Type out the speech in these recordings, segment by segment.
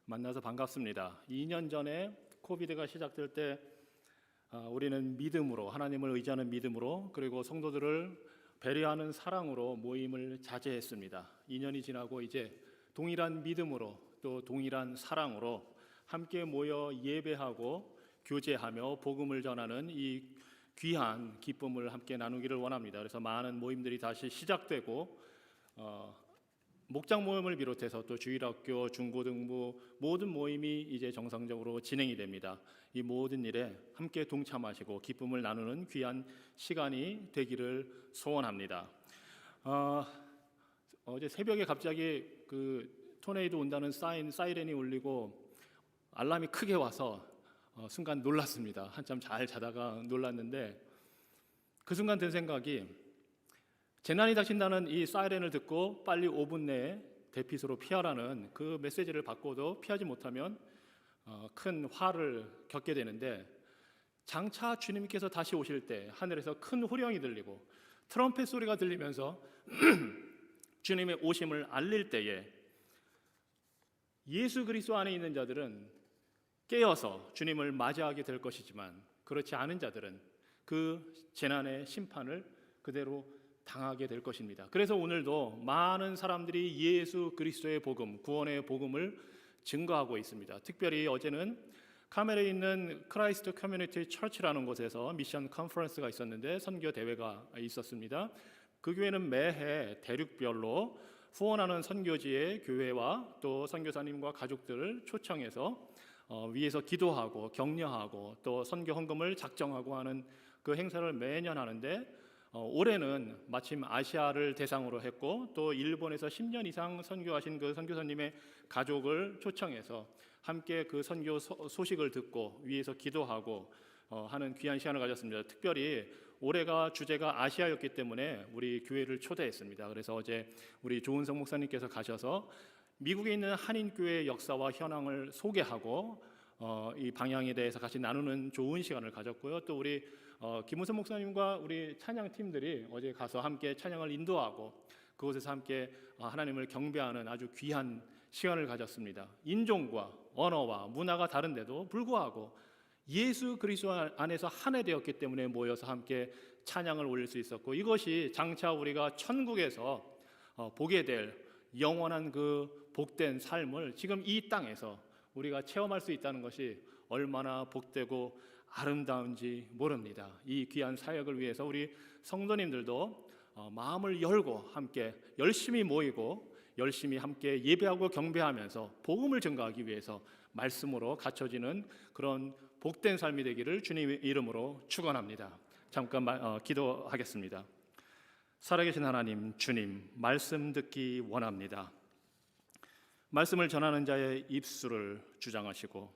만나서 반갑습니다. 2년 전에 코비드가 시작될 때 우리는 믿음으로, 하나님을 의지하는 믿음으로, 그리고 성도들을 배려하는 사랑으로 모임을 자제했습니다. 2년이 지나고 이제 동일한 믿음으로 또 동일한 사랑으로 함께 모여 예배하고 교제하며 복음을 전하는 이 귀한 기쁨을 함께 나누기를 원합니다. 그래서 많은 모임들이 다시 시작되고 목장 모임을 비롯해서 또 주일학교, 중고등부 모든 모임이 이제 정상적으로 진행이 됩니다. 이 모든 일에 함께 동참하시고 기쁨을 나누는 귀한 시간이 되기를 소원합니다. 어제 새벽에 갑자기 그 토네이도 온다는 사이렌이 울리고 알람이 크게 와서 순간 놀랐습니다. 한참 잘 자다가 놀랐는데 그 순간 든 생각이 재난이 닥친다는 이 사이렌을 듣고 빨리 5분 내에 대피소로 피하라는 그 메시지를 받고도 피하지 못하면 큰 화를 겪게 되는데, 장차 주님께서 다시 오실 때 하늘에서 큰 호령이 들리고 트럼펫 소리가 들리면서 주님의 오심을 알릴 때에 예수 그리스도 안에 있는 자들은 깨어서 주님을 맞이하게 될 것이지만, 그렇지 않은 자들은 그 재난의 심판을 그대로 당하게 될 것입니다. 그래서 오늘도 많은 사람들이 예수 그리스도의 복음, 구원의 복음을 증거하고 있습니다. 특별히 어제는 카멜에 있는 크라이스트 커뮤니티 처치라는 곳에서 미션 컨퍼런스가 있었는데 선교 대회가 있었습니다. 그 교회는 매해 대륙별로 후원하는 선교지의 교회와 또 선교사님과 가족들을 초청해서 위에서 기도하고 격려하고 또 선교 헌금을 작정하고 하는 그 행사를 매년 하는데, 올해는 마침 아시아를 대상으로 했고 또 일본에서 10년 이상 선교하신 그 선교사님의 가족을 초청해서 함께 그 선교 소식을 듣고 위에서 기도하고 하는 귀한 시간을 가졌습니다. 특별히 올해가 주제가 아시아였기 때문에 우리 교회를 초대했습니다. 그래서 어제 우리 조은성 목사님께서 가셔서 미국에 있는 한인교회의 역사와 현황을 소개하고 이 방향에 대해서 같이 나누는 좋은 시간을 가졌고요. 또 우리 김우선 목사님과 우리 찬양팀들이 어제 가서 함께 찬양을 인도하고 그곳에서 함께 하나님을 경배하는 아주 귀한 시간을 가졌습니다. 인종과 언어와 문화가 다른데도 불구하고 예수 그리스도 안에서 하나 되었기 때문에 모여서 함께 찬양을 올릴 수 있었고, 이것이 장차 우리가 천국에서 보게 될 영원한 그 복된 삶을 지금 이 땅에서 우리가 체험할 수 있다는 것이 얼마나 복되고 아름다운지 모릅니다. 이 귀한 사역을 위해서 우리 성도님들도 마음을 열고 함께 열심히 모이고 열심히 함께 예배하고 경배하면서 복음을 증거하기 위해서 말씀으로 갖춰지는 그런 복된 삶이 되기를 주님의 이름으로 축원합니다. 잠깐 기도하겠습니다. 살아계신 하나님, 주님, 말씀 듣기 원합니다. 말씀을 전하는 자의 입술을 주장하시고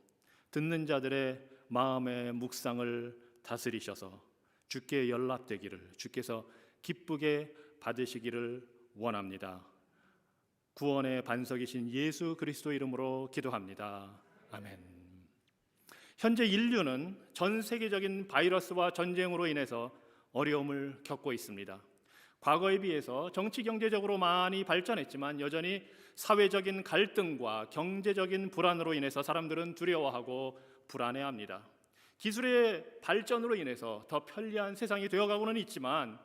듣는 자들의 마음의 묵상을 다스리셔서 주께 연락되기를, 주께서 기쁘게 받으시기를 원합니다. 구원의 반석이신 예수 그리스도 이름으로 기도합니다. 아멘. 현재 인류는 전 세계적인 바이러스와 전쟁으로 인해서 어려움을 겪고 있습니다. 과거에 비해서 정치 경제적으로 많이 발전했지만 여전히 사회적인 갈등과 경제적인 불안으로 인해서 사람들은 두려워하고 불안해합니다. 기술의 발전으로 인해서 더 편리한 세상이 되어가고는 있지만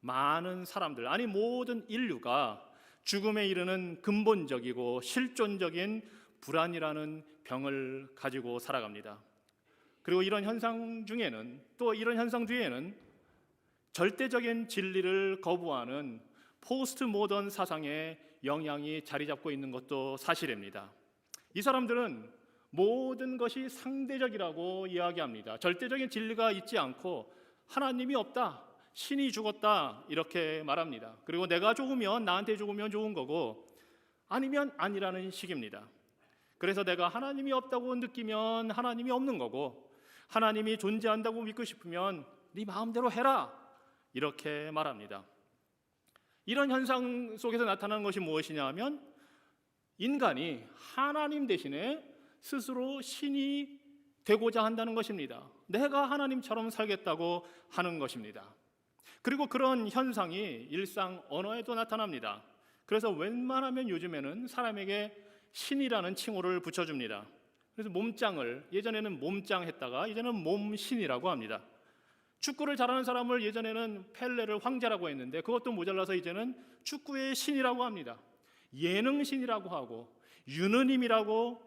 많은 사람들, 아니 모든 인류가 죽음에 이르는 근본적이고 실존적인 불안이라는 병을 가지고 살아갑니다. 그리고 이런 현상 중에는, 또 이런 현상 뒤에는 절대적인 진리를 거부하는 포스트 모던 사상의 영향이 자리 잡고 있는 것도 사실입니다. 이 사람들은 모든 것이 상대적이라고 이야기합니다. 절대적인 진리가 있지 않고 하나님이 없다, 신이 죽었다 이렇게 말합니다. 그리고 내가 좋으면, 나한테 좋으면 좋은 거고 아니면 아니라는 식입니다. 그래서 내가 하나님이 없다고 느끼면 하나님이 없는 거고, 하나님이 존재한다고 믿고 싶으면 네 마음대로 해라 이렇게 말합니다. 이런 현상 속에서 나타나는 것이 무엇이냐 하면 인간이 하나님 대신에 스스로 신이 되고자 한다는 것입니다. 내가 하나님처럼 살겠다고 하는 것입니다. 그리고 그런 현상이 일상 언어에도 나타납니다. 그래서 웬만하면 요즘에는 사람에게 신이라는 칭호를 붙여줍니다. 그래서 몸짱을 예전에는 몸짱 했다가 이제는 몸신이라고 합니다. 축구를 잘하는 사람을 예전에는 펠레를 황제라고 했는데 그것도 모자라서 이제는 축구의 신이라고 합니다. 예능신이라고 하고 유느님이라고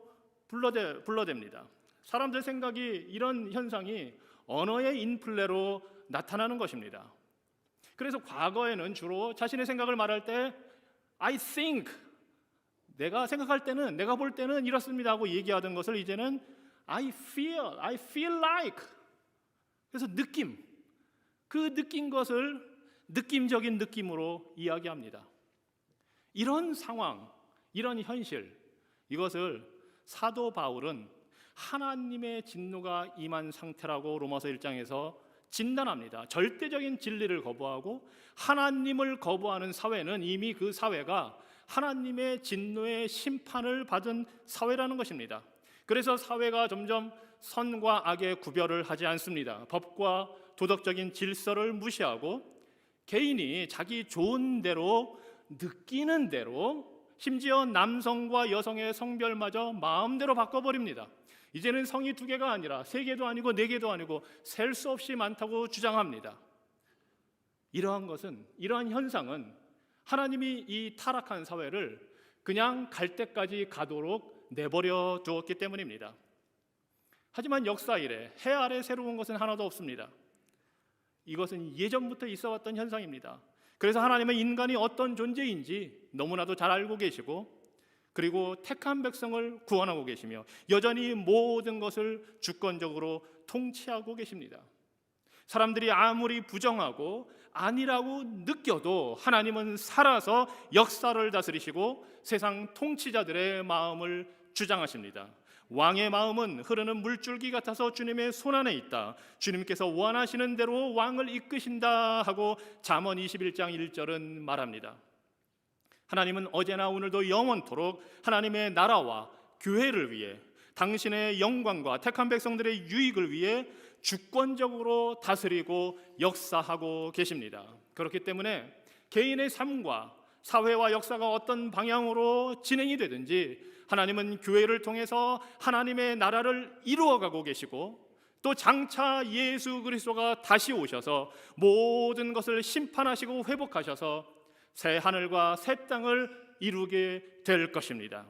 불러댑니다. 사람들 생각이 이런 현상이 언어의 인플레로 나타나는 것입니다. 그래서 과거에는 주로 자신의 생각을 말할 때 I think, 내가 생각할 때는, 내가 볼 때는 이렇습니다 하고 얘기하던 것을 이제는 I feel like, 그래서 느낌, 그 느낀 것을 느낌적인 느낌으로 이야기합니다. 이런 상황, 이런 현실, 이것을 사도 바울은 하나님의 진노가 임한 상태라고 로마서 1장에서 진단합니다. 절대적인 진리를 거부하고 하나님을 거부하는 사회는 이미 그 사회가 하나님의 진노의 심판을 받은 사회라는 것입니다. 그래서 사회가 점점 선과 악의 구별을 하지 않습니다. 법과 도덕적인 질서를 무시하고 개인이 자기 좋은 대로 느끼는 대로, 심지어 남성과 여성의 성별마저 마음대로 바꿔버립니다. 이제는 성이 2개가 아니라 3개도 아니고 4개도 아니고 셀 수 없이 많다고 주장합니다. 이러한 현상은 하나님이 이 타락한 사회를 그냥 갈 때까지 가도록 내버려 두었기 때문입니다. 하지만 역사 이래 해 아래 새로운 것은 하나도 없습니다. 이것은 예전부터 있어왔던 현상입니다. 그래서 하나님은 인간이 어떤 존재인지 너무나도 잘 알고 계시고, 그리고 택한 백성을 구원하고 계시며 여전히 모든 것을 주권적으로 통치하고 계십니다. 사람들이 아무리 부정하고 아니라고 느껴도 하나님은 살아서 역사를 다스리시고 세상 통치자들의 마음을 주장하십니다. 왕의 마음은 흐르는 물줄기 같아서 주님의 손안에 있다. 주님께서 원하시는 대로 왕을 이끄신다 하고 잠언 21장 1절은 말합니다. 하나님은 어제나 오늘도 영원토록 하나님의 나라와 교회를 위해, 당신의 영광과 택한 백성들의 유익을 위해 주권적으로 다스리고 역사하고 계십니다. 그렇기 때문에 개인의 삶과 사회와 역사가 어떤 방향으로 진행이 되든지 하나님은 교회를 통해서 하나님의 나라를 이루어가고 계시고, 또 장차 예수 그리스도가 다시 오셔서 모든 것을 심판하시고 회복하셔서 새 하늘과 새 땅을 이루게 될 것입니다.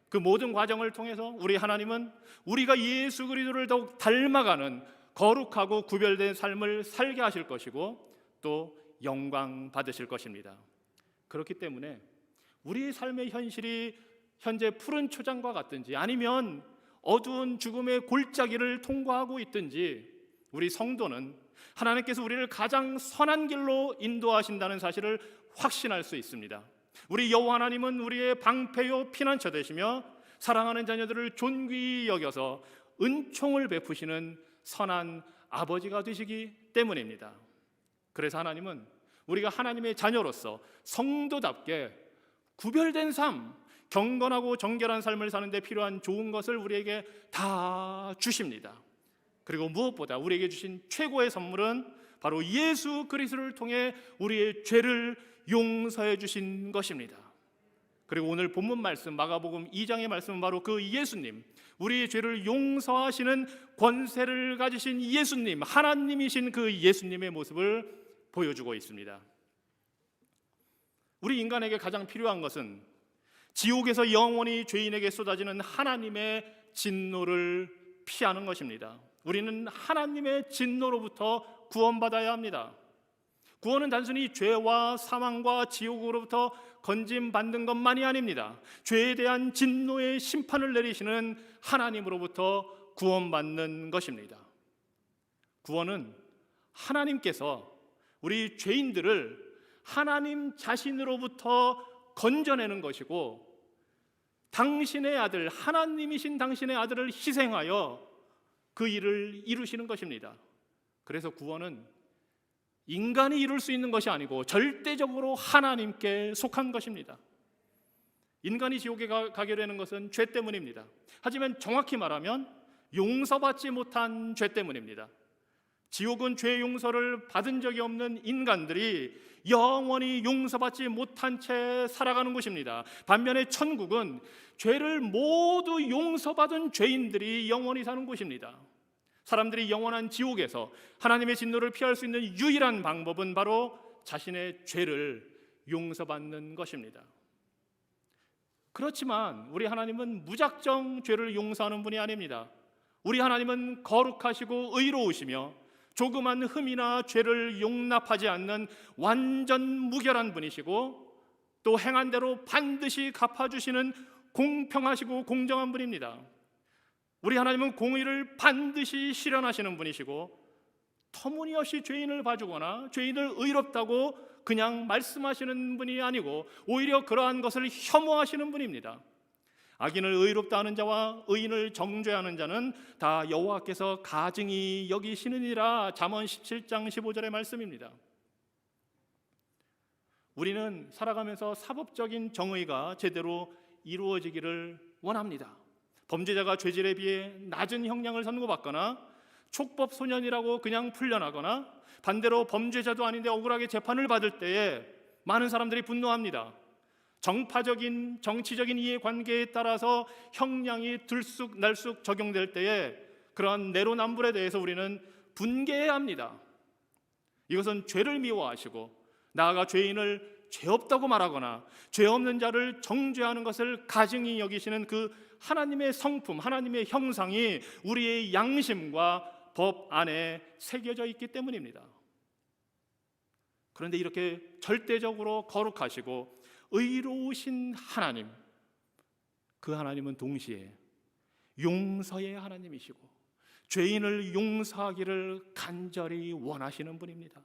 그 모든 과정을 통해서 우리 하나님은 우리가 예수 그리스도를 더욱 닮아가는 거룩하고 구별된 삶을 살게 하실 것이고 또 영광 받으실 것입니다. 그렇기 때문에 우리의 삶의 현실이 현재 푸른 초장과 같든지 아니면 어두운 죽음의 골짜기를 통과하고 있든지, 우리 성도는 하나님께서 우리를 가장 선한 길로 인도하신다는 사실을 확신할 수 있습니다. 우리 여호와 하나님은 우리의 방패요 피난처 되시며 사랑하는 자녀들을 존귀히 여겨서 은총을 베푸시는 선한 아버지가 되시기 때문입니다. 그래서 하나님은 우리가 하나님의 자녀로서 성도답게 구별된 삶, 경건하고 정결한 삶을 사는 데 필요한 좋은 것을 우리에게 다 주십니다. 그리고 무엇보다 우리에게 주신 최고의 선물은 바로 예수 그리스도를 통해 우리의 죄를 용서해 주신 것입니다. 그리고 오늘 본문 말씀 마가복음 2장의 말씀은 바로 그 예수님, 우리의 죄를 용서하시는 권세를 가지신 예수님, 하나님이신 그 예수님의 모습을 보여주고 있습니다. 우리 인간에게 가장 필요한 것은 지옥에서 영원히 죄인에게 쏟아지는 하나님의 진노를 피하는 것입니다. 우리는 하나님의 진노로부터 구원받아야 합니다. 구원은 단순히 죄와 사망과 지옥으로부터 건짐받는 것만이 아닙니다. 죄에 대한 진노의 심판을 내리시는 하나님으로부터 구원받는 것입니다. 구원은 하나님께서 우리 죄인들을 하나님 자신으로부터 건져내는 것이고, 당신의 아들, 하나님이신 당신의 아들을 희생하여 그 일을 이루시는 것입니다. 그래서 구원은 인간이 이룰 수 있는 것이 아니고 절대적으로 하나님께 속한 것입니다. 인간이 지옥에 가게 되는 것은 죄 때문입니다. 하지만 정확히 말하면 용서받지 못한 죄 때문입니다. 지옥은 죄 용서를 받은 적이 없는 인간들이 영원히 용서받지 못한 채 살아가는 곳입니다. 반면에 천국은 죄를 모두 용서받은 죄인들이 영원히 사는 곳입니다. 사람들이 영원한 지옥에서 하나님의 진노를 피할 수 있는 유일한 방법은 바로 자신의 죄를 용서받는 것입니다. 그렇지만 우리 하나님은 무작정 죄를 용서하는 분이 아닙니다. 우리 하나님은 거룩하시고 의로우시며 조그만 흠이나 죄를 용납하지 않는 완전 무결한 분이시고, 또 행한 대로 반드시 갚아주시는 공평하시고 공정한 분입니다. 우리 하나님은 공의를 반드시 실현하시는 분이시고, 터무니없이 죄인을 봐주거나 죄인을 의롭다고 그냥 말씀하시는 분이 아니고 오히려 그러한 것을 혐오하시는 분입니다. 악인을 의롭다 하는 자와 의인을 정죄하는 자는 다 여호와께서 가증히 여기시느니라. 잠언 17장 15절의 말씀입니다. 우리는 살아가면서 사법적인 정의가 제대로 이루어지기를 원합니다. 범죄자가 죄질에 비해 낮은 형량을 선고받거나 촉법 소년이라고 그냥 풀려나거나 반대로 범죄자도 아닌데 억울하게 재판을 받을 때에 많은 사람들이 분노합니다. 정파적인 정치적인 이해관계에 따라서 형량이 들쑥날쑥 적용될 때에 그러한 내로남불에 대해서 우리는 분개해야 합니다. 이것은 죄를 미워하시고 나아가 죄인을 죄 없다고 말하거나 죄 없는 자를 정죄하는 것을 가증히 여기시는 그 하나님의 성품, 하나님의 형상이 우리의 양심과 법 안에 새겨져 있기 때문입니다. 그런데 이렇게 절대적으로 거룩하시고 의로우신 하나님, 그 하나님은 동시에 용서의 하나님이시고 죄인을 용서하기를 간절히 원하시는 분입니다.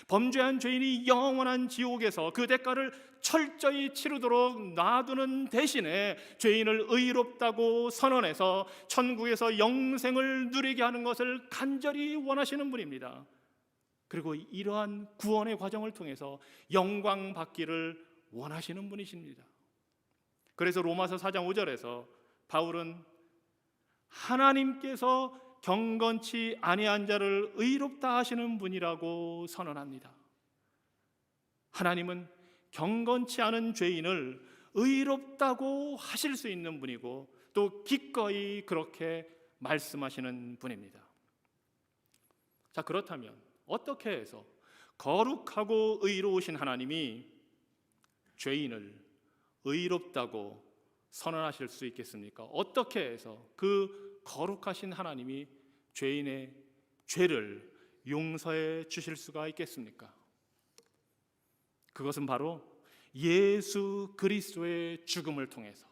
범죄한 죄인이 영원한 지옥에서 그 대가를 철저히 치르도록 놔두는 대신에 죄인을 의롭다고 선언해서 천국에서 영생을 누리게 하는 것을 간절히 원하시는 분입니다. 그리고 이러한 구원의 과정을 통해서 영광 받기를 원하시는 분이십니다. 그래서 로마서 4장 5절에서 바울은 하나님께서 경건치 아니한 자를 의롭다 하시는 분이라고 선언합니다. 하나님은 경건치 않은 죄인을 의롭다고 하실 수 있는 분이고 또 기꺼이 그렇게 말씀하시는 분입니다. 자, 그렇다면 어떻게 해서 거룩하고 의로우신 하나님이 죄인을 의롭다고 선언하실 수 있겠습니까? 어떻게 해서 그 거룩하신 하나님이 죄인의 죄를 용서해 주실 수가 있겠습니까? 그것은 바로 예수 그리스도의 죽음을 통해서,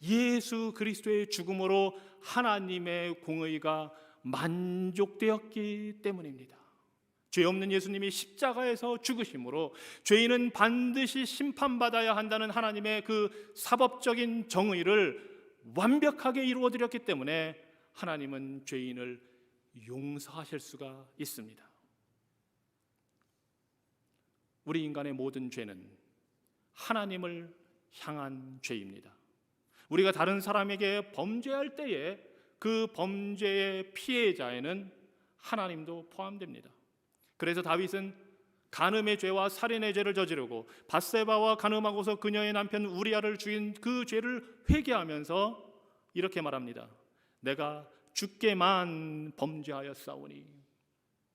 예수 그리스도의 죽음으로 하나님의 공의가 만족되었기 때문입니다. 죄 없는 예수님이 십자가에서 죽으심으로 죄인은 반드시 심판받아야 한다는 하나님의 그 사법적인 정의를 완벽하게 이루어드렸기 때문에 하나님은 죄인을 용서하실 수가 있습니다. 우리 인간의 모든 죄는 하나님을 향한 죄입니다. 우리가 다른 사람에게 범죄할 때에 그 범죄의 피해자에는 하나님도 포함됩니다. 그래서 다윗은 간음의 죄와 살인의 죄를 저지르고 밧세바와 간음하고서 그녀의 남편 우리아를 죽인 그 죄를 회개하면서 이렇게 말합니다. 내가 주께만 범죄하였사오니,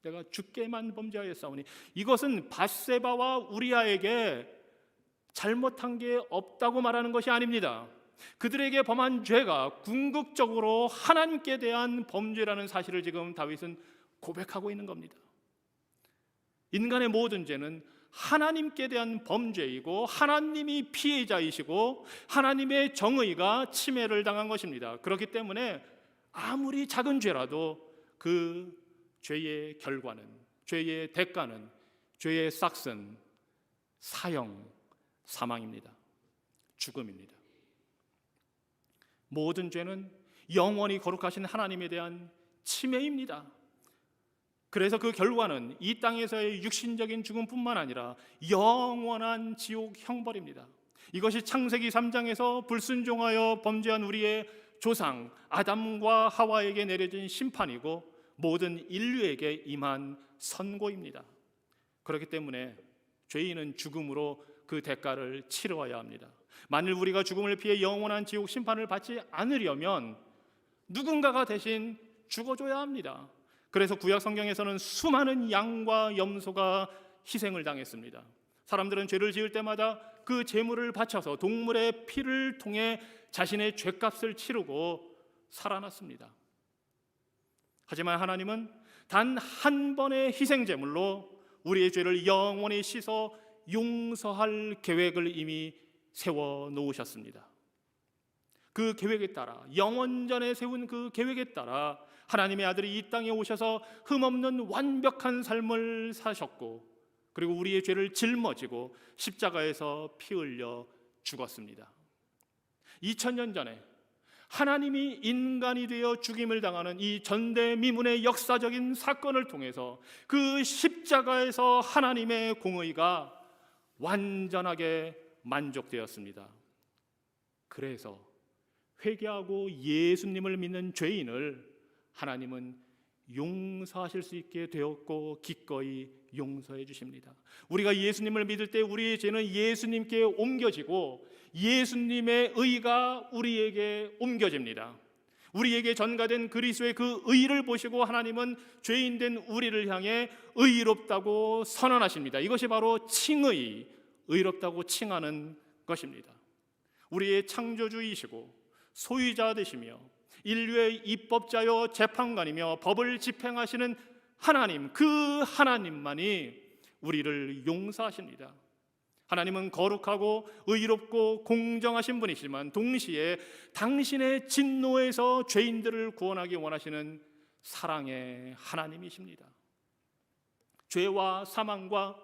내가 주께만 범죄하였사오니. 이것은 밧세바와 우리아에게 잘못한 게 없다고 말하는 것이 아닙니다. 그들에게 범한 죄가 궁극적으로 하나님께 대한 범죄라는 사실을 지금 다윗은 고백하고 있는 겁니다. 인간의 모든 죄는 하나님께 대한 범죄이고 하나님이 피해자이시고 하나님의 정의가 침해를 당한 것입니다. 그렇기 때문에 아무리 작은 죄라도 그 죄의 결과는, 죄의 대가는, 죄의 싹은 사형, 사망입니다. 죽음입니다. 모든 죄는 영원히 거룩하신 하나님에 대한 침해입니다. 그래서 그 결과는 이 땅에서의 육신적인 죽음뿐만 아니라 영원한 지옥 형벌입니다. 이것이 창세기 3장에서 불순종하여 범죄한 우리의 조상 아담과 하와에게 내려진 심판이고 모든 인류에게 임한 선고입니다. 그렇기 때문에 죄인은 죽음으로 그 대가를 치러야 합니다. 만일 우리가 죽음을 피해 영원한 지옥 심판을 받지 않으려면 누군가가 대신 죽어줘야 합니다. 그래서 구약 성경에서는 수많은 양과 염소가 희생을 당했습니다. 사람들은 죄를 지을 때마다 그 제물을 바쳐서 동물의 피를 통해 자신의 죄값을 치르고 살아났습니다. 하지만 하나님은 단 한 번의 희생 제물로 우리의 죄를 영원히 씻어 용서할 계획을 이미 세워 놓으셨습니다. 그 계획에 따라, 영원전에 세운 그 계획에 따라 하나님의 아들이 이 땅에 오셔서 흠없는 완벽한 삶을 사셨고, 그리고 우리의 죄를 짊어지고 십자가에서 피 흘려 죽었습니다. 2000년 전에 하나님이 인간이 되어 죽임을 당하는 이 전대미문의 역사적인 사건을 통해서 그 십자가에서 하나님의 공의가 완전하게 만족되었습니다. 그래서 회개하고 예수님을 믿는 죄인을 하나님은 용서하실 수 있게 되었고 기꺼이 용서해 주십니다. 우리가 예수님을 믿을 때 우리의 죄는 예수님께 옮겨지고 예수님의 의가 우리에게 옮겨집니다. 우리에게 전가된 그리스도의 그 의를 보시고 하나님은 죄인된 우리를 향해 의롭다고 선언하십니다. 이것이 바로 칭의, 의롭다고 칭하는 것입니다. 우리의 창조주이시고 소유자 되시며 인류의 입법자요 재판관이며 법을 집행하시는 하나님, 그 하나님만이 우리를 용서하십니다. 하나님은 거룩하고 의롭고 공정하신 분이시지만 동시에 당신의 진노에서 죄인들을 구원하기 원하시는 사랑의 하나님이십니다. 죄와 사망과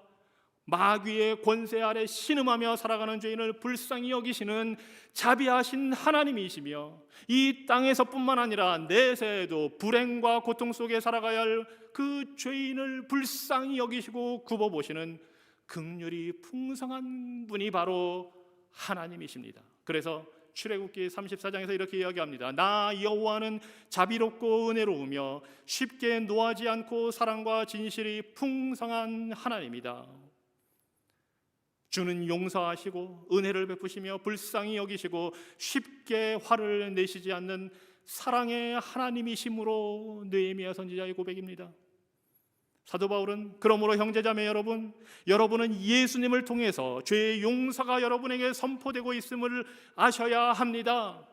마귀의 권세 아래 신음하며 살아가는 죄인을 불쌍히 여기시는 자비하신 하나님이시며 이 땅에서뿐만 아니라 내세에도 불행과 고통 속에 살아가야 할 그 죄인을 불쌍히 여기시고 굽어보시는 긍휼이 풍성한 분이 바로 하나님이십니다. 그래서 출애굽기 34장에서 이렇게 이야기합니다. 나 여호와는 자비롭고 은혜로우며 쉽게 노하지 않고 사랑과 진실이 풍성한 하나님이다. 주는 용서하시고 은혜를 베푸시며 불쌍히 여기시고 쉽게 화를 내시지 않는 사랑의 하나님이심으로 느헤미야 선지자의 고백입니다. 사도 바울은 그러므로 형제자매 여러분, 여러분은 예수님을 통해서 죄의 용서가 여러분에게 선포되고 있음을 아셔야 합니다.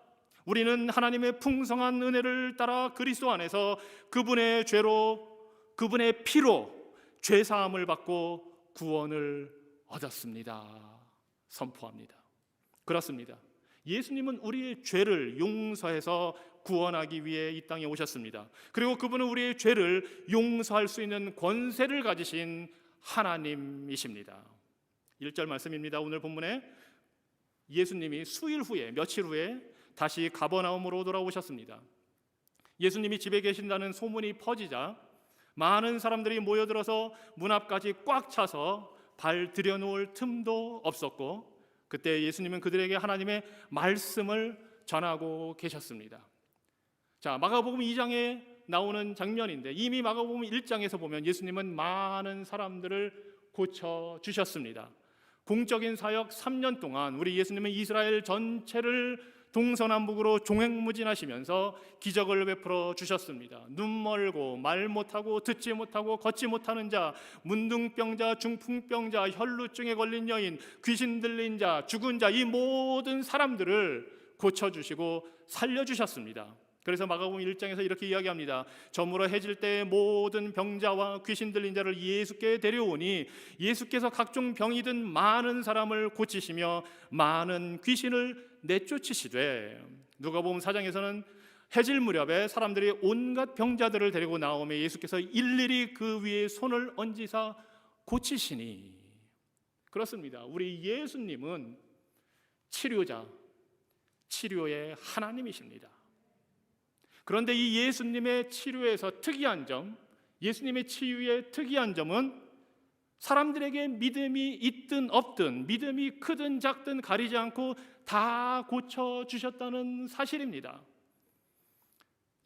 우리는 하나님의 풍성한 은혜를 따라 그리스도 안에서 그분의 죄로, 그분의 피로 죄 사함을 받고 구원을 얻었습니다. 선포합니다. 그렇습니다. 예수님은 우리의 죄를 용서해서 구원하기 위해 이 땅에 오셨습니다. 그리고 그분은 우리의 죄를 용서할 수 있는 권세를 가지신 하나님이십니다. 1절 말씀입니다. 오늘 본문에 예수님이 수일 후에, 며칠 후에 다시 가버나움으로 돌아오셨습니다. 예수님이 집에 계신다는 소문이 퍼지자 많은 사람들이 모여들어서 문 앞까지 꽉 차서 발 들여놓을 틈도 없었고, 그때 예수님은 그들에게 하나님의 말씀을 전하고 계셨습니다. 자, 마가복음 2장에 나오는 장면인데 이미 마가복음 1장에서 보면 예수님은 많은 사람들을 고쳐주셨습니다. 공적인 사역 3년 동안 우리 예수님은 이스라엘 전체를 동서남북으로 종횡무진하시면서 기적을 베풀어 주셨습니다. 눈 멀고 말 못하고 듣지 못하고 걷지 못하는 자, 문둥병자, 중풍병자, 혈루증에 걸린 여인, 귀신 들린 자, 죽은 자, 이 모든 사람들을 고쳐주시고 살려주셨습니다. 그래서 마가복음 1장에서 이렇게 이야기합니다. 저물어 해질 때의 모든 병자와 귀신 들린 자를 예수께 데려오니 예수께서 각종 병이 든 많은 사람을 고치시며 많은 귀신을 내쫓으시되, 누가복음 4장에서는 해질 무렵에 사람들이 온갖 병자들을 데리고 나오며 예수께서 일일이 그 위에 손을 얹으사 고치시니. 그렇습니다. 우리 예수님은 치료자, 치료의 하나님이십니다. 그런데 이 예수님의 치료에서 특이한 점, 예수님의 치유의 특이한 점은 사람들에게 믿음이 있든 없든, 믿음이 크든 작든 가리지 않고 다 고쳐주셨다는 사실입니다.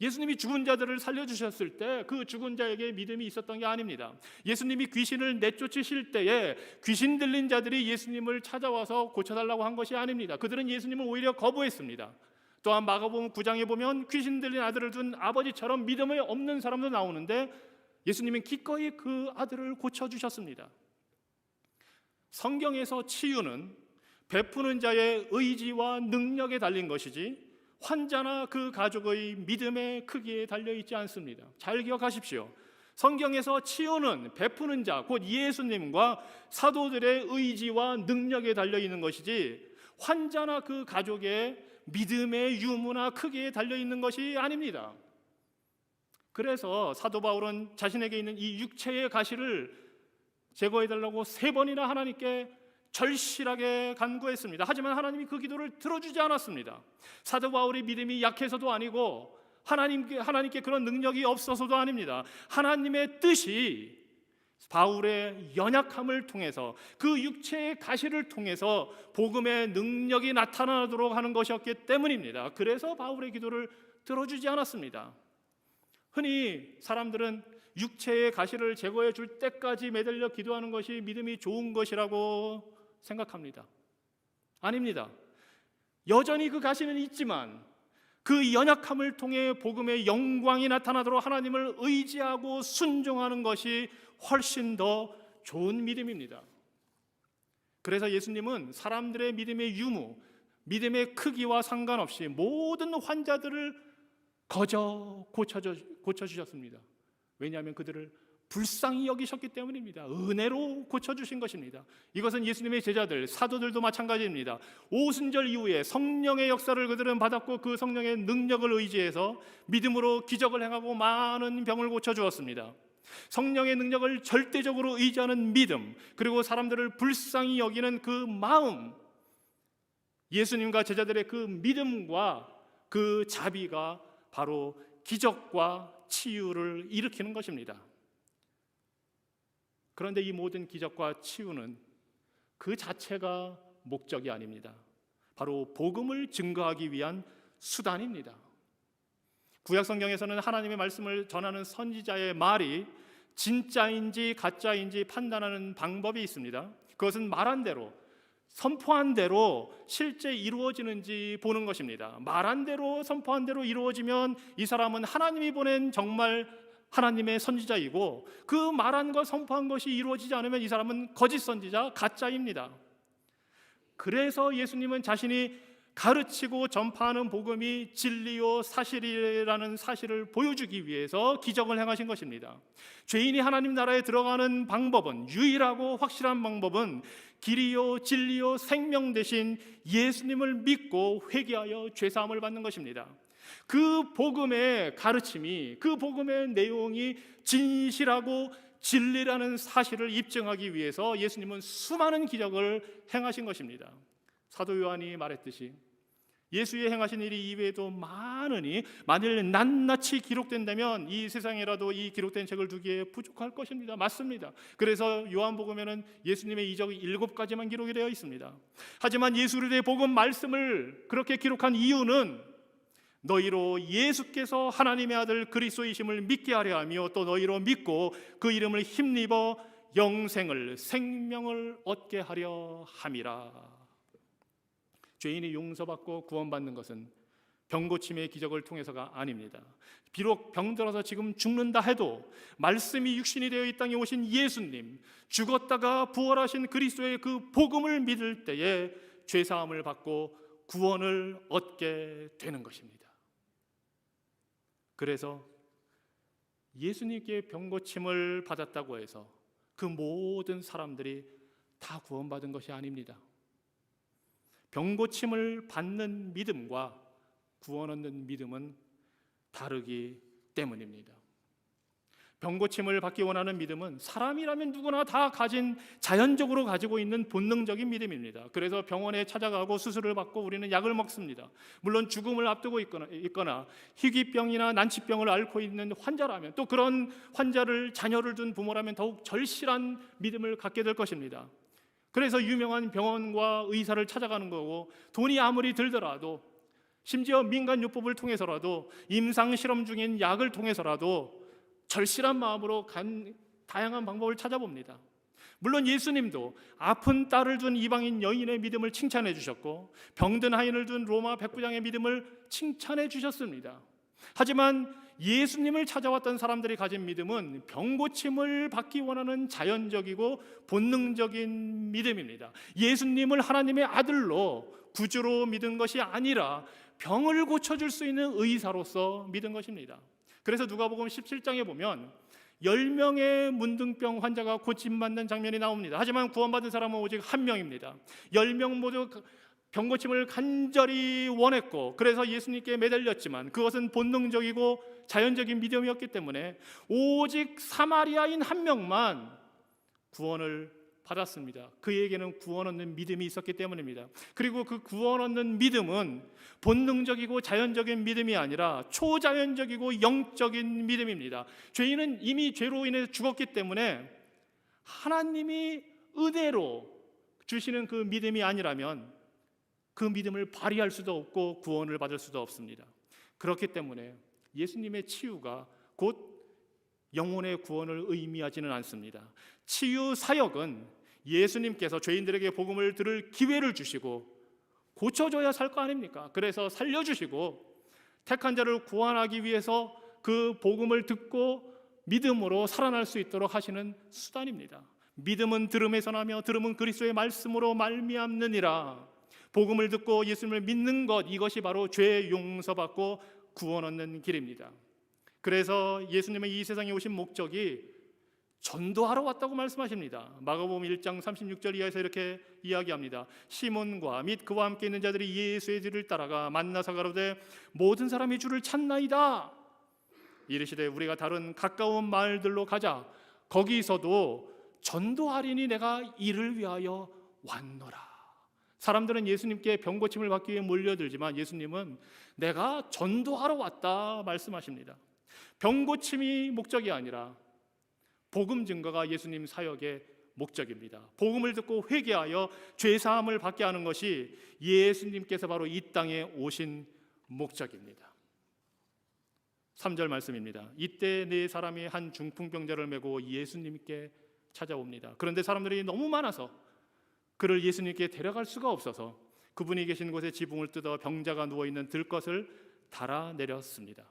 예수님이 죽은 자들을 살려주셨을 때 그 죽은 자에게 믿음이 있었던 게 아닙니다. 예수님이 귀신을 내쫓으실 때에 귀신 들린 자들이 예수님을 찾아와서 고쳐달라고 한 것이 아닙니다. 그들은 예수님을 오히려 거부했습니다. 또한 마가복음 9장에 보면 귀신 들린 아들을 둔 아버지처럼 믿음이 없는 사람도 나오는데 예수님은 기꺼이 그 아들을 고쳐주셨습니다. 성경에서 치유는 베푸는 자의 의지와 능력에 달린 것이지 환자나 그 가족의 믿음의 크기에 달려있지 않습니다. 잘 기억하십시오. 성경에서 치유는 베푸는 자, 곧 예수님과 사도들의 의지와 능력에 달려있는 것이지 환자나 그 가족의 믿음의 유무나 크기에 달려있는 것이 아닙니다. 그래서 사도 바울은 자신에게 있는 이 육체의 가시를 제거해달라고 3번이나 하나님께 절실하게 간구했습니다. 하지만 하나님이 그 기도를 들어주지 않았습니다. 사도 바울이 믿음이 약해서도 아니고 하나님께 그런 능력이 없어서도 아닙니다. 하나님의 뜻이 바울의 연약함을 통해서 그 육체의 가시를 통해서 복음의 능력이 나타나도록 하는 것이었기 때문입니다. 그래서 바울의 기도를 들어주지 않았습니다. 흔히 사람들은 육체의 가시를 제거해 줄 때까지 매달려 기도하는 것이 믿음이 좋은 것이라고 생각합니다. 아닙니다. 여전히 그 가시는 있지만 그 연약함을 통해 복음의 영광이 나타나도록 하나님을 의지하고 순종하는 것이 훨씬 더 좋은 믿음입니다. 그래서 예수님은 사람들의 믿음의 유무, 믿음의 크기와 상관없이 모든 환자들을 거저 고쳐주셨습니다. 왜냐하면 그들을 불쌍히 여기셨기 때문입니다. 은혜로 고쳐주신 것입니다. 이것은 예수님의 제자들, 사도들도 마찬가지입니다. 오순절 이후에 성령의 역사를 그들은 받았고 그 성령의 능력을 의지해서 믿음으로 기적을 행하고 많은 병을 고쳐주었습니다. 성령의 능력을 절대적으로 의지하는 믿음, 그리고 사람들을 불쌍히 여기는 그 마음, 예수님과 제자들의 그 믿음과 그 자비가 바로 기적과 치유를 일으키는 것입니다. 그런데 이 모든 기적과 치유는 그 자체가 목적이 아닙니다. 바로 복음을 증거하기 위한 수단입니다. 구약 성경에서는 하나님의 말씀을 전하는 선지자의 말이 진짜인지 가짜인지 판단하는 방법이 있습니다. 그것은 말한 대로, 선포한 대로 실제 이루어지는지 보는 것입니다. 말한 대로, 선포한 대로 이루어지면 이 사람은 하나님이 보낸 정말 하나님의 선지자이고, 그 말한 것, 선포한 것이 이루어지지 않으면 이 사람은 거짓 선지자, 가짜입니다. 그래서 예수님은 자신이 가르치고 전파하는 복음이 진리요 사실이라는 사실을 보여주기 위해서 기적을 행하신 것입니다. 죄인이 하나님 나라에 들어가는 방법은, 유일하고 확실한 방법은 길이요 진리요 생명 되신 예수님을 믿고 회개하여 죄사함을 받는 것입니다. 그 복음의 가르침이, 그 복음의 내용이 진실하고 진리라는 사실을 입증하기 위해서 예수님은 수많은 기적을 행하신 것입니다. 사도 요한이 말했듯이 예수의 행하신 일이 이외에도 많으니 만일 낱낱이 기록된다면 이 세상에라도 이 기록된 책을 두기에 부족할 것입니다. 맞습니다. 그래서 요한복음에는 예수님의 이적이 7가지만 기록이 되어 있습니다. 하지만 예수의 복음 말씀을 그렇게 기록한 이유는 너희로 예수께서 하나님의 아들 그리스도이심을 믿게 하려 하며 또 너희로 믿고 그 이름을 힘입어 영생을, 생명을 얻게 하려 함이라. 죄인이 용서받고 구원받는 것은 병고침의 기적을 통해서가 아닙니다. 비록 병들어서 지금 죽는다 해도 말씀이 육신이 되어 이 땅에 오신 예수님, 죽었다가 부활하신 그리스도의 그 복음을 믿을 때에 죄사함을 받고 구원을 얻게 되는 것입니다. 그래서 예수님께 병고침을 받았다고 해서 그 모든 사람들이 다 구원받은 것이 아닙니다. 병고침을 받는 믿음과 구원 얻는 믿음은 다르기 때문입니다. 병고침을 받기 원하는 믿음은 사람이라면 누구나 다 자연적으로 가지고 있는 본능적인 믿음입니다. 그래서 병원에 찾아가고 수술을 받고 우리는 약을 먹습니다. 물론 죽음을 앞두고 있거나 희귀병이나 난치병을 앓고 있는 환자라면, 또 그런 자녀를 둔 부모라면 더욱 절실한 믿음을 갖게 될 것입니다. 그래서 유명한 병원과 의사를 찾아가는 거고, 돈이 아무리 들더라도 심지어 민간요법을 통해서라도, 임상 실험 중인 약을 통해서라도 절실한 마음으로 다양한 방법을 찾아봅니다. 물론 예수님도 아픈 딸을 둔 이방인 여인의 믿음을 칭찬해 주셨고, 병든 하인을 둔 로마 백부장의 믿음을 칭찬해 주셨습니다. 하지만 예수님을 찾아왔던 사람들이 가진 믿음은 병고침을 받기 원하는 자연적이고 본능적인 믿음입니다. 예수님을 하나님의 아들로 구주로 믿은 것이 아니라 병을 고쳐줄 수 있는 의사로서 믿은 것입니다. 그래서 누가복음 17장에 보면 10명의 문둥병 환자가 고침받는 장면이 나옵니다. 하지만 구원받은 사람은 오직 한 명입니다. 10명 모두 병고침을 간절히 원했고, 그래서 예수님께 매달렸지만 그것은 본능적이고 자연적인 믿음이었기 때문에 오직 사마리아인 한 명만 구원을 받았습니다. 그에게는 구원 얻는 믿음이 있었기 때문입니다. 그리고 그 구원 얻는 믿음은 본능적이고 자연적인 믿음이 아니라 초자연적이고 영적인 믿음입니다. 죄인은 이미 죄로 인해 죽었기 때문에 하나님이 은혜로 주시는 그 믿음이 아니라면 그 믿음을 발휘할 수도 없고 구원을 받을 수도 없습니다. 그렇기 때문에 예수님의 치유가 곧 영혼의 구원을 의미하지는 않습니다. 치유 사역은 예수님께서 죄인들에게 복음을 들을 기회를 주시고 고쳐줘야 살 거 아닙니까? 그래서 살려주시고 택한 자를 구원하기 위해서 그 복음을 듣고 믿음으로 살아날 수 있도록 하시는 수단입니다. 믿음은 들음에서 나며 들음은 그리스도의 말씀으로 말미암느니라. 복음을 듣고 예수님을 믿는 것, 이것이 바로 죄 용서받고 구원 얻는 길입니다. 그래서 예수님은 이 세상에 오신 목적이 전도하러 왔다고 말씀하십니다. 마가복음 1장 36절 이하에서 이렇게 이야기합니다. 시몬과 및 그와 함께 있는 자들이 예수의 뒤를 따라가 만나서 가로되 모든 사람이 주를 찾나이다. 이르시되 우리가 다른 가까운 마을들로 가자. 거기서도 전도하리니 내가 이를 위하여 왔노라. 사람들은 예수님께 병고침을 받기 위해 몰려들지만 예수님은 내가 전도하러 왔다 말씀하십니다. 병고침이 목적이 아니라 복음 증거가 예수님 사역의 목적입니다. 복음을 듣고 회개하여 죄사함을 받게 하는 것이 예수님께서 바로 이 땅에 오신 목적입니다. 3절 말씀입니다. 이때 네 사람이 한 중풍병자를 메고 예수님께 찾아옵니다. 그런데 사람들이 너무 많아서 그를 예수님께 데려갈 수가 없어서 그분이 계신 곳에 지붕을 뜯어 병자가 누워있는 들것을 달아내렸습니다.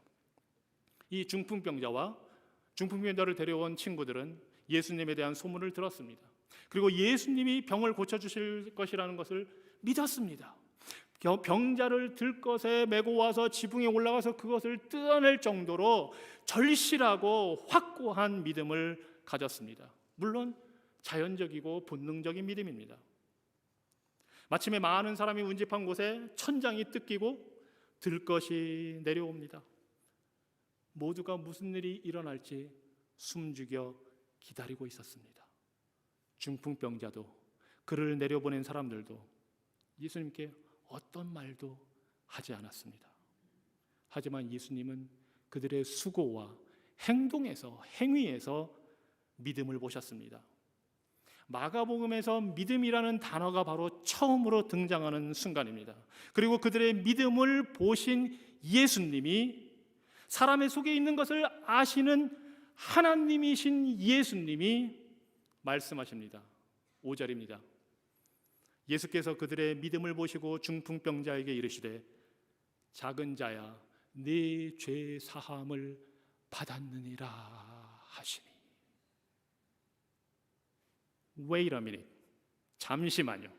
이 중풍병자와 중풍병자를 데려온 친구들은 예수님에 대한 소문을 들었습니다. 그리고 예수님이 병을 고쳐주실 것이라는 것을 믿었습니다. 병자를 들것에 메고 와서 지붕에 올라가서 그것을 뜯어낼 정도로 절실하고 확고한 믿음을 가졌습니다. 물론 자연적이고 본능적인 믿음입니다. 마침에 많은 사람이 운집한 곳에 천장이 뜯기고 들것이 내려옵니다. 모두가 무슨 일이 일어날지 숨죽여 기다리고 있었습니다. 중풍병자도 그를 내려보낸 사람들도 예수님께 어떤 말도 하지 않았습니다. 하지만 예수님은 그들의 수고와 행위에서 믿음을 보셨습니다. 마가복음에서 믿음이라는 단어가 바로 처음으로 등장하는 순간입니다. 그리고 그들의 믿음을 보신 예수님이 사람의 속에 있는 것을 아시는 하나님이신 예수님이 말씀하십니다. 5절입니다. 예수께서 그들의 믿음을 보시고 중풍병자에게 이르시되 작은 자야 네 죄 사함을 받았느니라 하시니. Wait a minute. 잠시만요.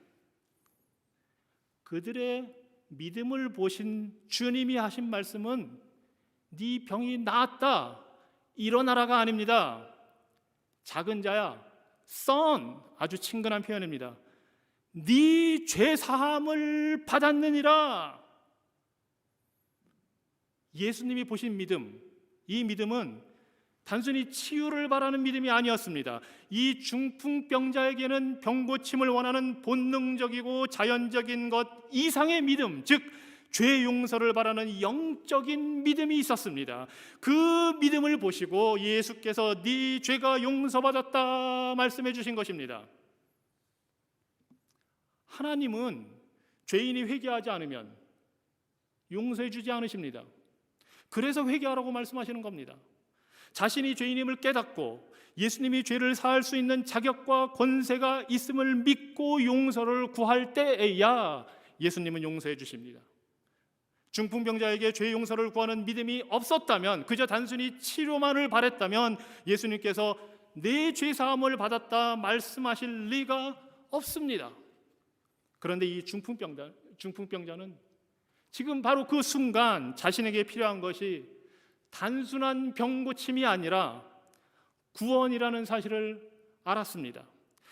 그들의 믿음을 보신 주님이 하신 말씀은 네 병이 나았다, 일어나라가 아닙니다. 작은 자야, son, 아주 친근한 표현입니다. 네 죄 사함을 받았느니라. 예수님이 보신 믿음, 이 믿음은 단순히 치유를 바라는 믿음이 아니었습니다. 이 중풍병자에게는 병고침을 원하는 본능적이고 자연적인 것 이상의 믿음, 즉 죄 용서를 바라는 영적인 믿음이 있었습니다. 그 믿음을 보시고 예수께서 네 죄가 용서받았다 말씀해 주신 것입니다. 하나님은 죄인이 회개하지 않으면 용서해 주지 않으십니다. 그래서 회개하라고 말씀하시는 겁니다. 자신이 죄인임을 깨닫고 예수님이 죄를 사할 수 있는 자격과 권세가 있음을 믿고 용서를 구할 때에야 예수님은 용서해 주십니다. 중풍병자에게 죄 용서를 구하는 믿음이 없었다면, 그저 단순히 치료만을 바랬다면 예수님께서 내 죄 사함을 받았다 말씀하실 리가 없습니다. 그런데 이 중풍병자는 지금 바로 그 순간 자신에게 필요한 것이 단순한 병고침이 아니라 구원이라는 사실을 알았습니다.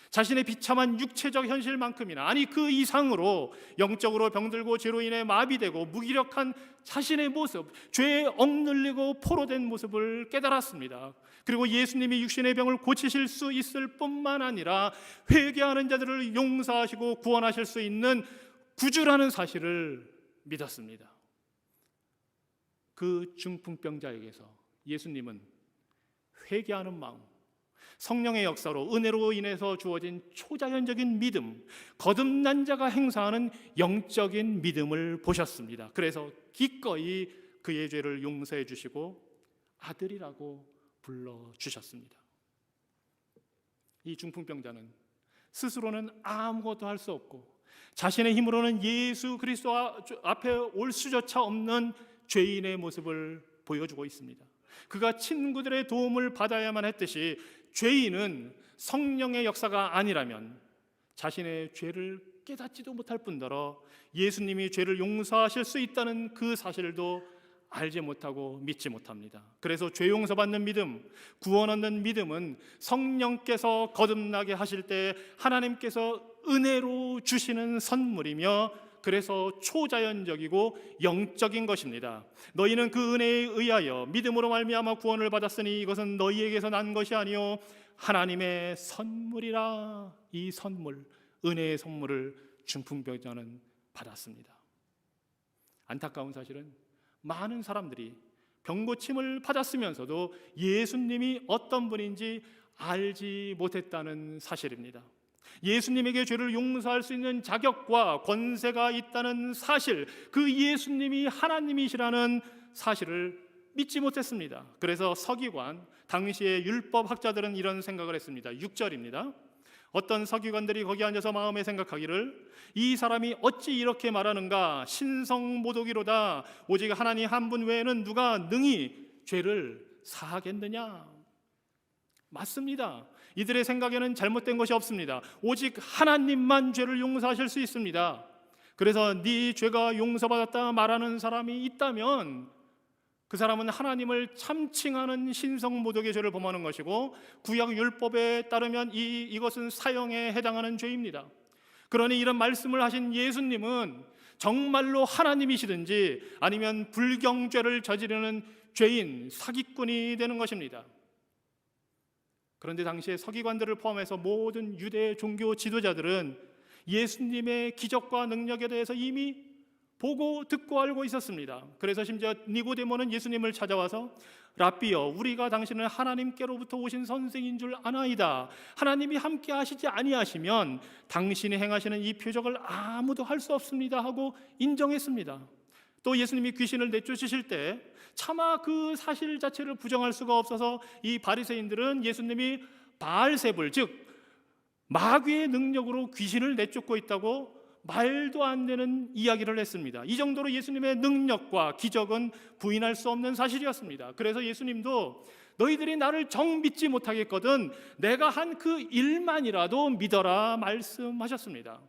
자신의 비참한 육체적 현실만큼이나, 아니 그 이상으로 영적으로 병들고 죄로 인해 마비되고 무기력한 자신의 모습, 죄에 억눌리고 포로된 모습을 깨달았습니다. 그리고 예수님이 육신의 병을 고치실 수 있을 뿐만 아니라 회개하는 자들을 용서하시고 구원하실 수 있는 구주라는 사실을 믿었습니다. 그 중풍병자에게서 예수님은 회개하는 마음, 성령의 역사로 은혜로 인해서 주어진 초자연적인 믿음, 거듭난 자가 행사하는 영적인 믿음을 보셨습니다. 그래서 기꺼이 그의 죄를 용서해 주시고 아들이라고 불러주셨습니다. 이 중풍병자는 스스로는 아무것도 할 수 없고 자신의 힘으로는 예수 그리스도 앞에 올 수조차 없는 죄인의 모습을 보여주고 있습니다. 그가 친구들의 도움을 받아야만 했듯이 죄인은 성령의 역사가 아니라면 자신의 죄를 깨닫지도 못할 뿐더러 예수님이 죄를 용서하실 수 있다는 그 사실도 알지 못하고 믿지 못합니다. 그래서 죄 용서받는 믿음, 구원 얻는 믿음은 성령께서 거듭나게 하실 때 하나님께서 은혜로 주시는 선물이며, 그래서 초자연적이고 영적인 것입니다. 너희는 그 은혜에 의하여 믿음으로 말미암아 구원을 받았으니 이것은 너희에게서 난 것이 아니요 하나님의 선물이라. 이 선물, 은혜의 선물을 중풍병자는 받았습니다. 안타까운 사실은 많은 사람들이 병고침을 받았으면서도 예수님이 어떤 분인지 알지 못했다는 사실입니다. 예수님에게 죄를 용서할 수 있는 자격과 권세가 있다는 사실, 그 예수님이 하나님이시라는 사실을 믿지 못했습니다. 그래서 서기관, 당시의 율법학자들은 이런 생각을 했습니다. 6절입니다. 어떤 서기관들이 거기 앉아서 마음에 생각하기를 이 사람이 어찌 이렇게 말하는가? 신성모독이로다. 오직 하나님 한 분 외에는 누가 능히 죄를 사하겠느냐? 맞습니다. 이들의 생각에는 잘못된 것이 없습니다. 오직 하나님만 죄를 용서하실 수 있습니다. 그래서 네 죄가 용서받았다 말하는 사람이 있다면 그 사람은 하나님을 참칭하는 신성모독의 죄를 범하는 것이고, 구약 율법에 따르면 이것은 사형에 해당하는 죄입니다. 그러니 이런 말씀을 하신 예수님은 정말로 하나님이시든지 아니면 불경죄를 저지르는 죄인, 사기꾼이 되는 것입니다. 그런데 당시에 서기관들을 포함해서 모든 유대 종교 지도자들은 예수님의 기적과 능력에 대해서 이미 보고 듣고 알고 있었습니다. 그래서 심지어 니고데모는 예수님을 찾아와서 랍비여, 우리가 당신은 하나님께로부터 오신 선생인 줄 아나이다. 하나님이 함께 하시지 아니하시면 당신이 행하시는 이 표적을 아무도 할 수 없습니다 하고 인정했습니다. 또 예수님이 귀신을 내쫓으실 때 차마 그 사실 자체를 부정할 수가 없어서 이 바리새인들은 예수님이 바알세불, 즉 마귀의 능력으로 귀신을 내쫓고 있다고 말도 안 되는 이야기를 했습니다. 이 정도로 예수님의 능력과 기적은 부인할 수 없는 사실이었습니다. 그래서 예수님도 너희들이 나를 정 믿지 못하겠거든 내가 한 그 일만이라도 믿어라 말씀하셨습니다.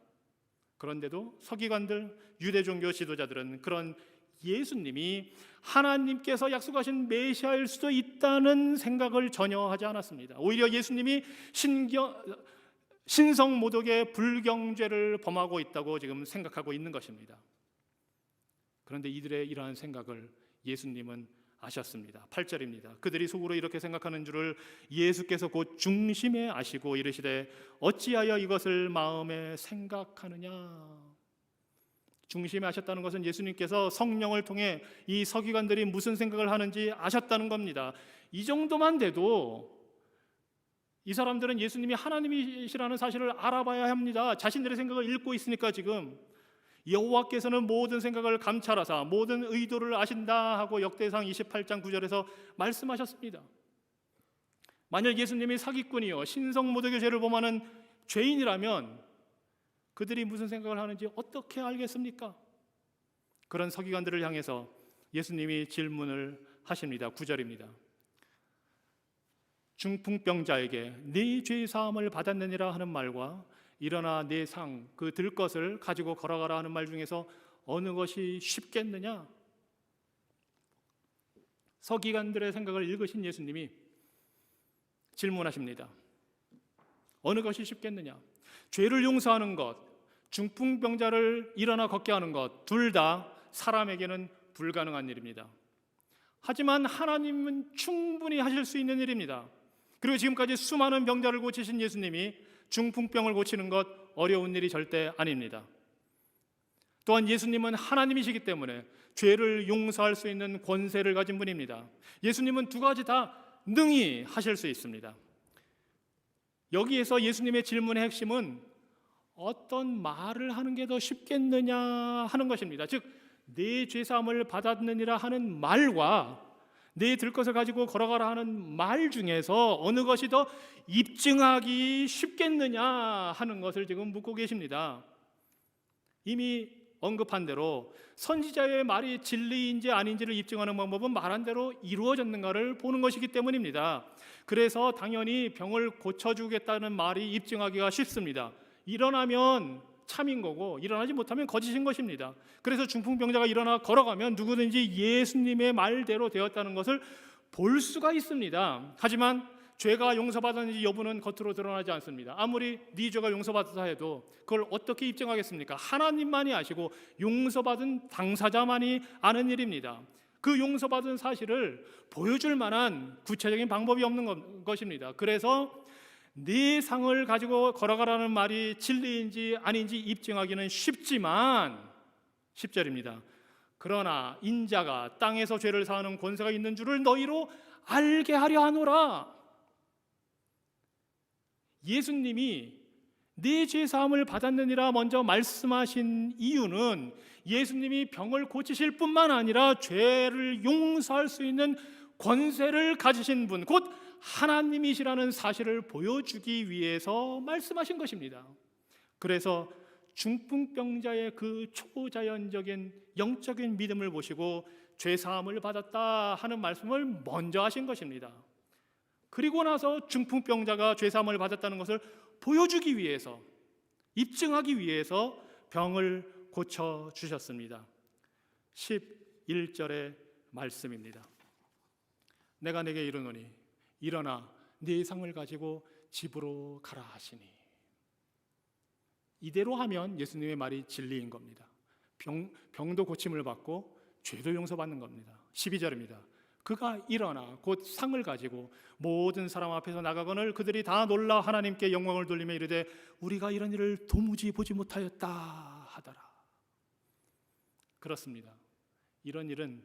그런데도 서기관들, 유대 종교 지도자들은 그런 예수님이 하나님께서 약속하신 메시아일 수도 있다는 생각을 전혀 하지 않았습니다. 오히려 예수님이 신성모독의 불경죄를 범하고 있다고 지금 생각하고 있는 것입니다. 그런데 이들의 이러한 생각을 예수님은 아셨습니다. 8절입니다. 그들이 속으로 이렇게 생각하는 줄을 예수께서 곧 중심에 아시고 이르시되 어찌하여 이것을 마음에 생각하느냐. 중심에 아셨다는 것은 예수님께서 성령을 통해 이 서기관들이 무슨 생각을 하는지 아셨다는 겁니다. 이 정도만 돼도 이 사람들은 예수님이 하나님이시라는 사실을 알아봐야 합니다. 자신들의 생각을 읽고 있으니까 지금 여호와께서는 모든 생각을 감찰하사 모든 의도를 아신다 하고 역대상 28장 9절에서 말씀하셨습니다. 만약 예수님이 사기꾼이요 신성모독의 죄를 범하는 죄인이라면 그들이 무슨 생각을 하는지 어떻게 알겠습니까? 그런 서기관들을 향해서 예수님이 질문을 하십니다. 9절입니다. 중풍병자에게 네 죄 사함을 받았느니라 하는 말과 일어나 네 상 그 들 것을 가지고 걸어가라 하는 말 중에서 어느 것이 쉽겠느냐? 서기관들의 생각을 읽으신 예수님이 질문하십니다. 어느 것이 쉽겠느냐? 죄를 용서하는 것, 중풍병자를 일어나 걷게 하는 것, 둘 다 사람에게는 불가능한 일입니다. 하지만 하나님은 충분히 하실 수 있는 일입니다. 그리고 지금까지 수많은 병자를 고치신 예수님이 중풍병을 고치는 것 어려운 일이 절대 아닙니다. 또한 예수님은 하나님이시기 때문에 죄를 용서할 수 있는 권세를 가진 분입니다. 예수님은 두 가지 다 능히 하실 수 있습니다. 여기에서 예수님의 질문의 핵심은 어떤 말을 하는 게 더 쉽겠느냐 하는 것입니다. 즉, 네 죄사함을 받았느니라 하는 말과 네 들 것을 가지고 걸어가라 하는 말 중에서 어느 것이 더 입증하기 쉽겠느냐 하는 것을 지금 묻고 계십니다. 이미 언급한 대로 선지자의 말이 진리인지 아닌지를 입증하는 방법은 말한 대로 이루어졌는가를 보는 것이기 때문입니다. 그래서 당연히 병을 고쳐주겠다는 말이 입증하기가 쉽습니다. 일어나면 참인 거고 일어나지 못하면 거짓인 것입니다. 그래서 중풍병자가 일어나 걸어가면 누구든지 예수님의 말대로 되었다는 것을 볼 수가 있습니다. 하지만 죄가 용서받았는지 여부는 겉으로 드러나지 않습니다. 아무리 네 죄가 용서받았다 해도 그걸 어떻게 입증하겠습니까? 하나님만이 아시고 용서받은 당사자만이 아는 일입니다. 그 용서받은 사실을 보여줄 만한 구체적인 방법이 없는 것입니다. 그래서 네 상을 가지고 걸어가라는 말이 진리인지 아닌지 입증하기는 쉽지만 10절입니다. 그러나 인자가 땅에서 죄를 사하는 권세가 있는 줄을 너희로 알게 하려 하노라. 예수님이 네 죄 사함을 받았느니라 먼저 말씀하신 이유는 예수님이 병을 고치실 뿐만 아니라 죄를 용서할 수 있는 권세를 가지신 분, 곧 하나님이시라는 사실을 보여주기 위해서 말씀하신 것입니다. 그래서 중풍병자의 그 초자연적인 영적인 믿음을 보시고 죄 사함을 받았다 하는 말씀을 먼저 하신 것입니다. 그리고 나서 중풍병자가 죄 사함을 받았다는 것을 보여주기 위해서, 입증하기 위해서 병을 고쳐 주셨습니다. 11절의 말씀입니다. 내가 내게 이르노니 일어나 네 상을 가지고 집으로 가라 하시니. 이대로 하면 예수님의 말이 진리인 겁니다. 병도 고침을 받고 죄도 용서받는 겁니다. 12절입니다. 그가 일어나 곧 상을 가지고 모든 사람 앞에서 나가거늘 그들이 다 놀라 하나님께 영광을 돌리며 이르되 우리가 이런 일을 도무지 보지 못하였다 하더라. 그렇습니다. 이런 일은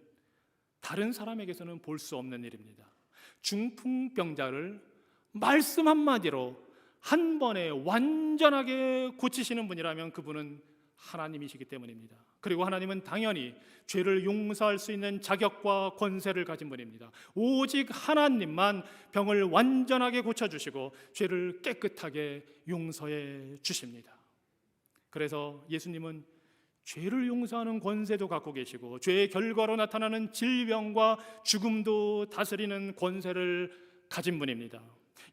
다른 사람에게서는 볼 수 없는 일입니다. 중풍병자를 말씀 한마디로 한 번에 완전하게 고치시는 분이라면 그분은 하나님이시기 때문입니다. 그리고 하나님은 당연히 죄를 용서할 수 있는 자격과 권세를 가진 분입니다. 오직 하나님만 병을 완전하게 고쳐주시고 죄를 깨끗하게 용서해 주십니다. 그래서 예수님은 죄를 용서하는 권세도 갖고 계시고 죄의 결과로 나타나는 질병과 죽음도 다스리는 권세를 가진 분입니다.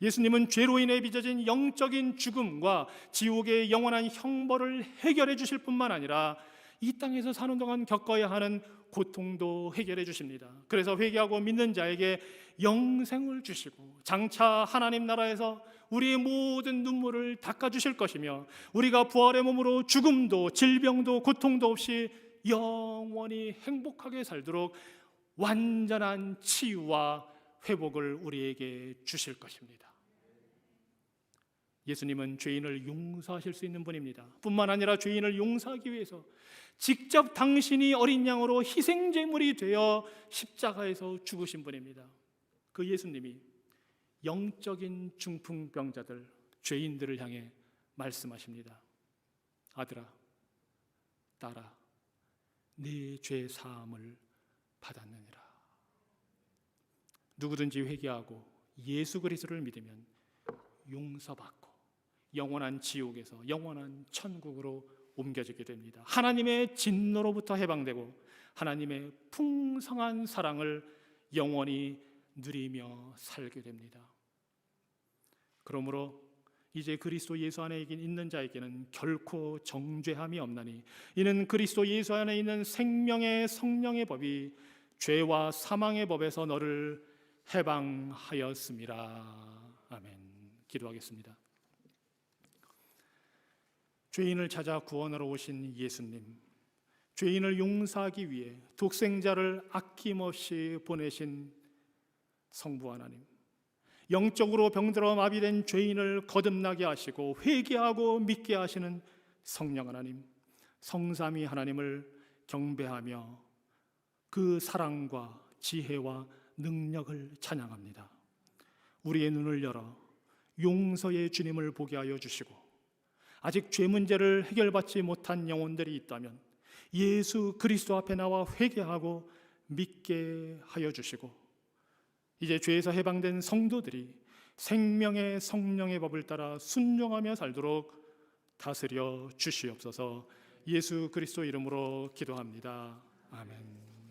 예수님은 죄로 인해 빚어진 영적인 죽음과 지옥의 영원한 형벌을 해결해 주실 뿐만 아니라 이 땅에서 사는 동안 겪어야 하는 고통도 해결해 주십니다. 그래서 회개하고 믿는 자에게 영생을 주시고 장차 하나님 나라에서 우리의 모든 눈물을 닦아주실 것이며 우리가 부활의 몸으로 죽음도 질병도 고통도 없이 영원히 행복하게 살도록 완전한 치유와 회복을 우리에게 주실 것입니다. 예수님은 죄인을 용서하실 수 있는 분입니다. 뿐만 아니라 죄인을 용서하기 위해서 직접 당신이 어린 양으로 희생제물이 되어 십자가에서 죽으신 분입니다. 그 예수님이 영적인 중풍병자들, 죄인들을 향해 말씀하십니다. 아들아, 따라 내 죄 사함을 받았느니라. 누구든지 회개하고 예수 그리스도를 믿으면 용서받고 영원한 지옥에서 영원한 천국으로 옮겨지게 됩니다. 하나님의 진노로부터 해방되고 하나님의 풍성한 사랑을 영원히 누리며 살게 됩니다. 그러므로 이제 그리스도 예수 안에 있는 자에게는 결코 정죄함이 없나니 이는 그리스도 예수 안에 있는 생명의 성령의 법이 죄와 사망의 법에서 너를 해방하였음이라. 아멘. 기도하겠습니다. 죄인을 찾아 구원하러 오신 예수님, 죄인을 용서하기 위해 독생자를 아낌없이 보내신 성부 하나님, 영적으로 병들어 마비된 죄인을 거듭나게 하시고 회개하고 믿게 하시는 성령 하나님, 성삼위 하나님을 경배하며 그 사랑과 지혜와 능력을 찬양합니다. 우리의 눈을 열어 용서의 주님을 보게 하여 주시고 아직 죄 문제를 해결받지 못한 영혼들이 있다면 예수 그리스도 앞에 나와 회개하고 믿게 하여 주시고 이제 죄에서 해방된 성도들이 생명의 성령의 법을 따라 순종하며 살도록 다스려 주시옵소서. 예수 그리스도 이름으로 기도합니다. 아멘.